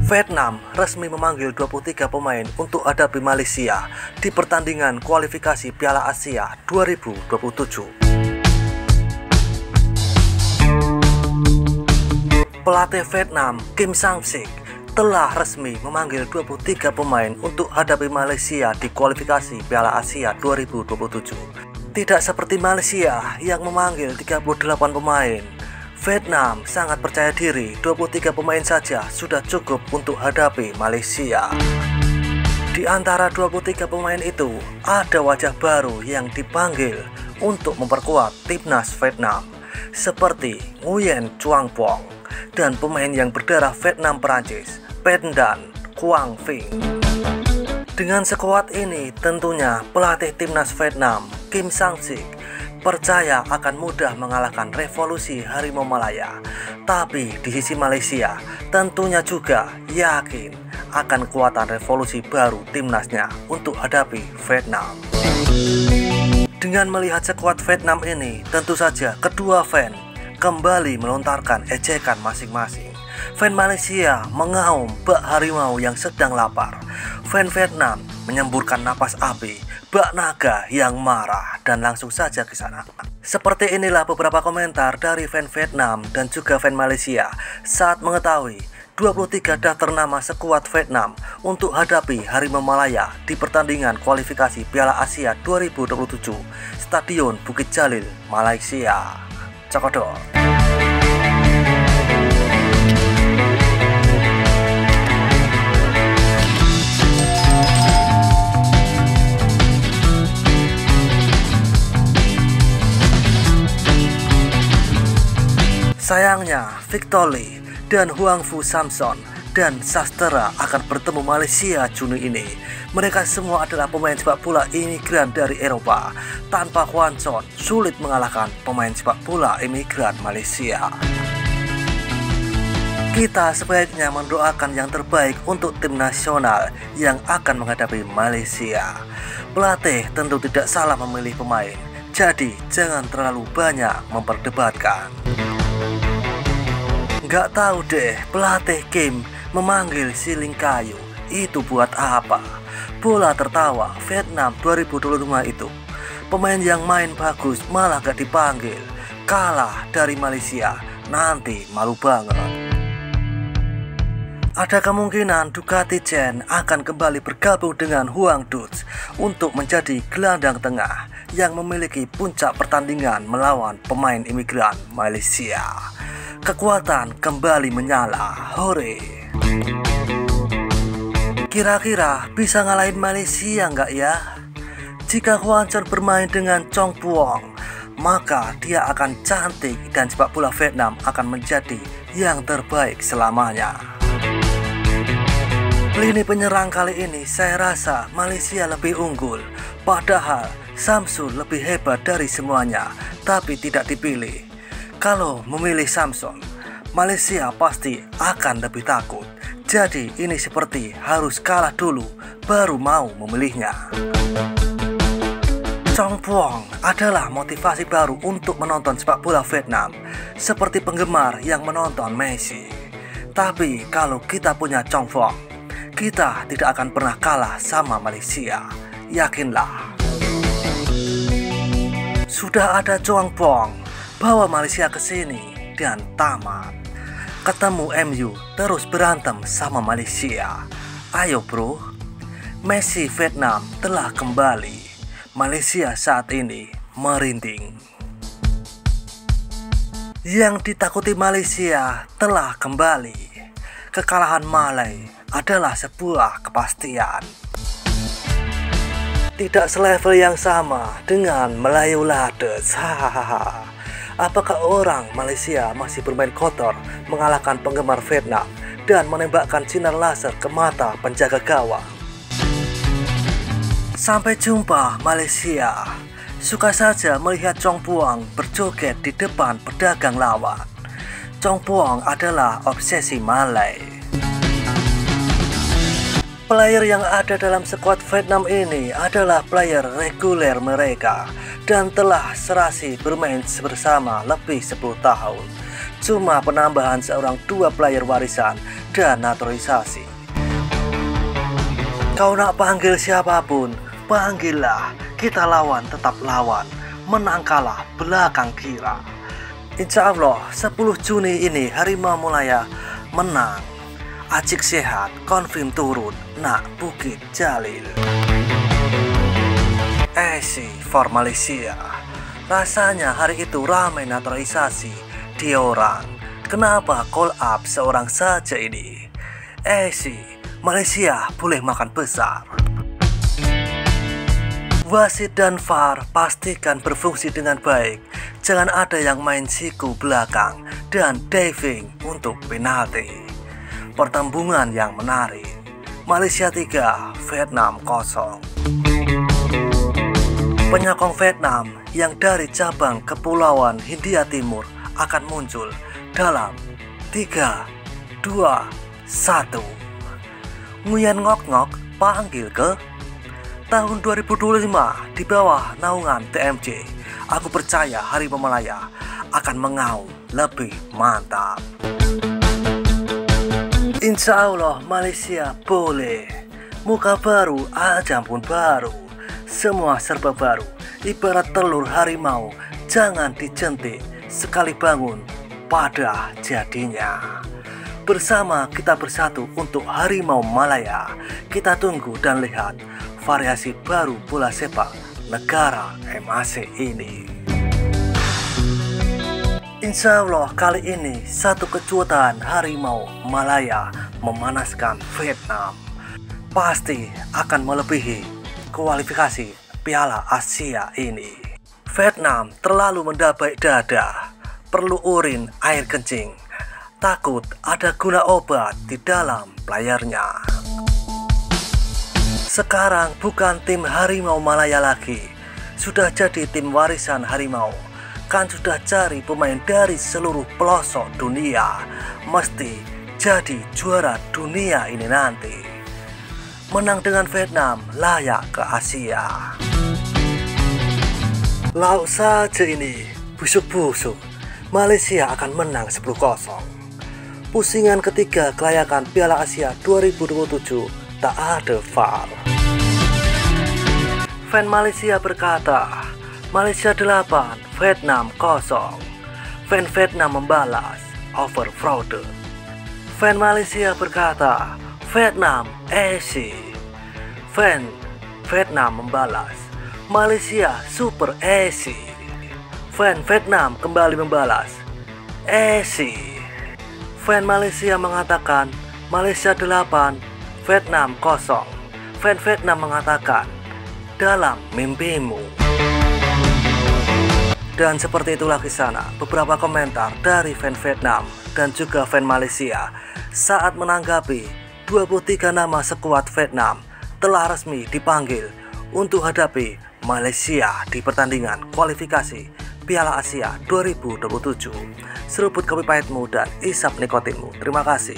Vietnam resmi memanggil 23 pemain untuk hadapi Malaysia di pertandingan kualifikasi Piala Asia 2027. Pelatih Vietnam Kim Sang-sik telah resmi memanggil 23 pemain untuk hadapi Malaysia di kualifikasi Piala Asia 2027. Tidak seperti Malaysia yang memanggil 38 pemain. Vietnam sangat percaya diri, 23 pemain saja sudah cukup untuk hadapi Malaysia. Di antara 23 pemain itu, ada wajah baru yang dipanggil untuk memperkuat timnas Vietnam, seperti Nguyen Chuang Phuong dan pemain yang berdarah Vietnam Perancis, Pen Dan Quang Vinh. Dengan sekuat ini, tentunya pelatih timnas Vietnam Kim Sang-sik percaya akan mudah mengalahkan revolusi Harimau Malaya. Tapi di sisi Malaysia tentunya juga yakin akan kekuatan revolusi baru timnasnya untuk hadapi Vietnam. Dengan melihat sekuat Vietnam ini, tentu saja kedua fan kembali melontarkan ejekan masing-masing. Fan Malaysia mengaum bak harimau yang sedang lapar. Fan Vietnam menyemburkan napas api, bak naga yang marah, dan langsung saja ke sana. Seperti inilah beberapa komentar dari fan Vietnam dan juga fan Malaysia saat mengetahui 23 daftar nama sekuat Vietnam untuk hadapi Harimau Malaya di pertandingan kualifikasi Piala Asia 2027 Stadion Bukit Jalil, Malaysia. Cokodot. Sayangnya, Victor Lee dan Huang Fu Samson dan Sastera akan bertemu Malaysia Juni ini. Mereka semua adalah pemain sepak bola imigran dari Eropa. Tanpa Hwan Chon, sulit mengalahkan pemain sepak bola imigran Malaysia. Kita sebaiknya mendoakan yang terbaik untuk tim nasional yang akan menghadapi Malaysia. Pelatih tentu tidak salah memilih pemain, jadi jangan terlalu banyak memperdebatkan. Nggak tahu deh, pelatih Kim memanggil Si Ling Kayu itu buat apa? Bola tertawa Vietnam 2025 itu. Pemain yang main bagus malah gak dipanggil. Kalah dari Malaysia, nanti malu banget. Ada kemungkinan Ducati Chen akan kembali bergabung dengan Huang Dutch untuk menjadi gelandang tengah yang memiliki puncak pertandingan melawan pemain imigran Malaysia. Kekuatan kembali menyala, hore. Kira-kira bisa ngalahin Malaysia nggak ya? Jika Hwan Chon bermain dengan Chong Phuong, maka dia akan cantik dan sepak bola Vietnam akan menjadi yang terbaik selamanya. Lini penyerang kali ini saya rasa Malaysia lebih unggul. Padahal Samsul lebih hebat dari semuanya, tapi tidak dipilih. Kalau memilih Samson, Malaysia pasti akan lebih takut. Jadi ini seperti harus kalah dulu baru mau memilihnya. Chong Phuong adalah motivasi baru untuk menonton sepak bola Vietnam, seperti penggemar yang menonton Messi. Tapi kalau kita punya Chong Phuong, kita tidak akan pernah kalah sama Malaysia. Yakinlah. Sudah ada Chong Phuong, bawa Malaysia ke sini dan tamat. Ketemu MU terus berantem sama Malaysia. Ayo bro. Messi Vietnam telah kembali. Malaysia saat ini merinding. Yang ditakuti Malaysia telah kembali. Kekalahan Malai adalah sebuah kepastian. Tidak selevel yang sama dengan Melayu Lades. Hahaha. Apakah orang Malaysia masih bermain kotor mengalahkan penggemar Vietnam dan menembakkan sinar laser ke mata penjaga gawang? Sampai jumpa Malaysia. Suka saja melihat Chong Phuong berjoget di depan pedagang lawan. Chong Phuong adalah obsesi Malay. Player yang ada dalam skuad Vietnam ini adalah player reguler mereka dan telah serasi bermain bersama lebih 10 tahun. Cuma penambahan seorang dua player warisan dan naturalisasi. Kau nak panggil siapapun, panggillah, kita lawan tetap lawan, menang kalah belakang kira. Insya Allah 10 Juni ini Harimau Malaya menang. Acik sehat, konfirm turun, nak Bukit Jalil. For Malaysia. Rasanya hari itu ramai naturalisasi di orang. Kenapa call up seorang saja ini? Malaysia boleh makan besar. Wasit dan VAR pastikan berfungsi dengan baik. Jangan ada yang main siku belakang dan diving untuk penalti. Pertembungan yang menarik. Malaysia 3, Vietnam 0. Penyokong Vietnam yang dari cabang Kepulauan Hindia Timur akan muncul dalam 3, 2, 1. Nguyen Ngoc Ngoc panggil ke tahun 2025 di bawah naungan TMJ. Aku percaya Harimau Malaya akan mengaum lebih mantap. Insya Allah Malaysia boleh. Muka baru, ajang pun baru. Semua serba baru, ibarat telur harimau, jangan dicentik, sekali bangun, pada jadinya. Bersama kita bersatu untuk Harimau Malaya. Kita tunggu dan lihat variasi baru bola sepak negara MAC ini. Insya Allah kali ini satu kejutan Harimau Malaya memanaskan Vietnam. Pasti akan melebihi kualifikasi Piala Asia ini. Vietnam terlalu mendapat dada, perlu urin air kencing, takut ada guna obat di dalam playernya. Sekarang bukan tim Harimau Malaya lagi, sudah jadi tim warisan Harimau. Kan sudah cari pemain dari seluruh pelosok dunia, mesti jadi juara dunia ini nanti. Menang dengan Vietnam layak ke Asia. Lauk saja ini, busuk-busuk. Malaysia akan menang 10-0. Pusingan ketiga kelayakan Piala Asia 2027 tak ada VAR. Fan Malaysia berkata, Malaysia 8, Vietnam 0. Fan Vietnam membalas, over fraud. Fan Malaysia berkata, Vietnam AC. Fan Vietnam membalas, Malaysia Super AC. Fan Vietnam kembali membalas, AC. Fan Malaysia mengatakan Malaysia 8, Vietnam 0. Fan Vietnam mengatakan dalam mimpimu. Dan seperti itulah kisah beberapa komentar dari fan Vietnam dan juga fan Malaysia saat menanggapi 23 nama skuad Vietnam telah resmi dipanggil untuk hadapi Malaysia di pertandingan kualifikasi Piala Asia 2027. Seruput kopi pahitmu dan isap nikotinmu. Terima kasih.